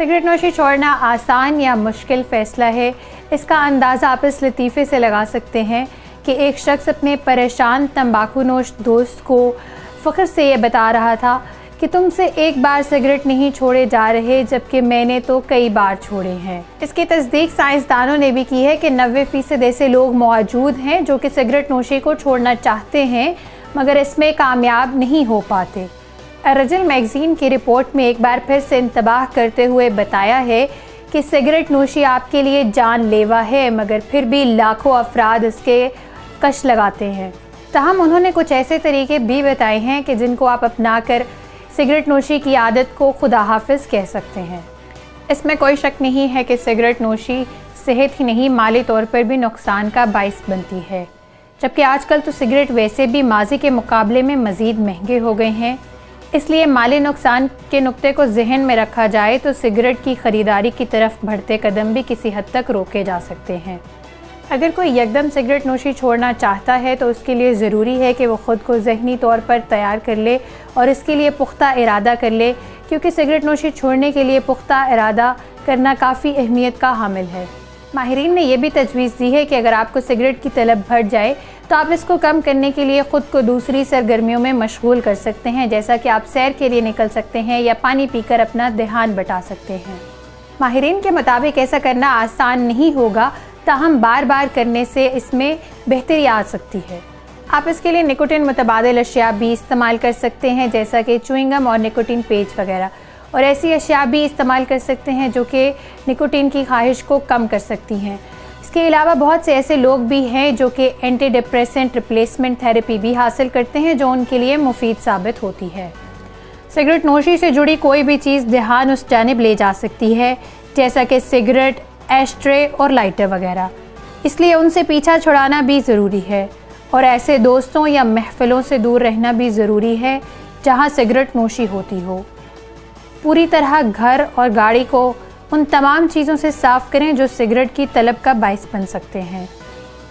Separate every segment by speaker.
Speaker 1: Cigarette नोशी छोड़ना आसान या मुश्किल फ़ैसला है, इसका अंदाज़ा आप इस लतीफ़े से लगा सकते हैं कि एक शख्स अपने परेशान तंबाकू नोश दोस्त को फ़ख्र से ये बता रहा था कि तुमसे एक बार सिगरेट नहीं छोड़े जा रहे, जबकि मैंने तो कई बार छोड़े हैं। इसकी तस्दीक साइंसदानों ने भी की है कि 90% ऐसे लोग मौजूद हैं जो कि सिगरेट नोशी को छोड़ना चाहते हैं मगर इसमें कामयाब नहीं हो पाते। रजल मैगज़ीन की रिपोर्ट में एक बार फिर से इंतबाह करते हुए बताया है कि सिगरेट नोशी आपके लिए जानलेवा है, मगर फिर भी लाखों अफराद इसके कश लगाते हैं। ताहम उन्होंने कुछ ऐसे तरीके भी बताए हैं कि जिनको आप अपना कर सिगरेट नोशी की आदत को खुदा हाफिज़ कह सकते हैं। इसमें कोई शक नहीं है कि सिगरेट नोशी सेहत ही नहीं माली तौर पर भी नुकसान का बाइस बनती है, जबकि आजकल तो सिगरेट वैसे भी माजी के मुकाबले में मज़ीद महंगे हो गए हैं। इसलिए माली नुकसान के नुक्ते को जहन में रखा जाए तो सिगरेट की ख़रीदारी की तरफ बढ़ते कदम भी किसी हद तक रोके जा सकते हैं। अगर कोई यकदम सिगरेट नोशी छोड़ना चाहता है तो उसके लिए ज़रूरी है कि वो ख़ुद को ज़हनी तौर पर तैयार कर ले और इसके लिए पुख्ता इरादा कर ले, क्योंकि सिगरेट नोशी छोड़ने के लिए पुख्ता इरादा करना काफ़ी अहमियत का हामिल है। माहिरीन ने यह भी तजवीज़ दी है कि अगर आपको सिगरेट की तलब बढ़ जाए तो आप इसको कम करने के लिए ख़ुद को दूसरी सरगर्मियों में मशगूल कर सकते हैं, जैसा कि आप सैर के लिए निकल सकते हैं या पानी पीकर अपना ध्यान बटा सकते हैं। माहिरीन के मुताबिक ऐसा करना आसान नहीं होगा, ताहम बार बार करने से इसमें बेहतरी आ सकती है। आप इसके लिए निकोटिन मुतबादिल अशिया भी इस्तेमाल कर सकते हैं, जैसा कि च्युइंगम और निकोटिन पेच वगैरह, और ऐसी अशिया भी इस्तेमाल कर सकते हैं जो कि निकोटिन की ख्वाहिश को कम कर सकती हैं। इसके अलावा बहुत से ऐसे लोग भी हैं जो कि एंटी डिप्रेसेंट रिप्लेसमेंट थेरेपी भी हासिल करते हैं जो उनके लिए मुफीद साबित होती है। सिगरेट नोशी से जुड़ी कोई भी चीज़ ध्यान उस जानिब ले जा सकती है, जैसा कि सिगरेट, एशट्रे और लाइटर वगैरह, इसलिए उनसे पीछा छुड़ाना भी ज़रूरी है और ऐसे दोस्तों या महफ़िलों से दूर रहना भी ज़रूरी है जहां सिगरेट नोशी होती हो। पूरी तरह घर और गाड़ी को उन तमाम चीज़ों से साफ़ करें जो सिगरेट की तलब का बाइस बन सकते हैं।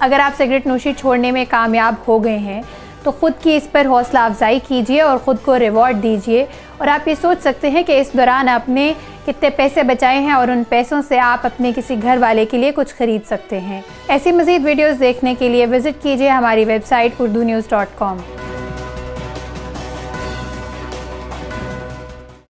Speaker 1: अगर आप सिगरेट नोशी छोड़ने में कामयाब हो गए हैं तो ख़ुद की इस पर हौसला अफजाई कीजिए और ख़ुद को रिवॉर्ड दीजिए, और आप ये सोच सकते हैं कि इस दौरान आपने कितने पैसे बचाए हैं और उन पैसों से आप अपने किसी घर वाले के लिए कुछ ख़रीद सकते हैं। ऐसी मज़ीद वीडियोज़ देखने के लिए विज़िट कीजिए हमारी वेबसाइट urdunews.com।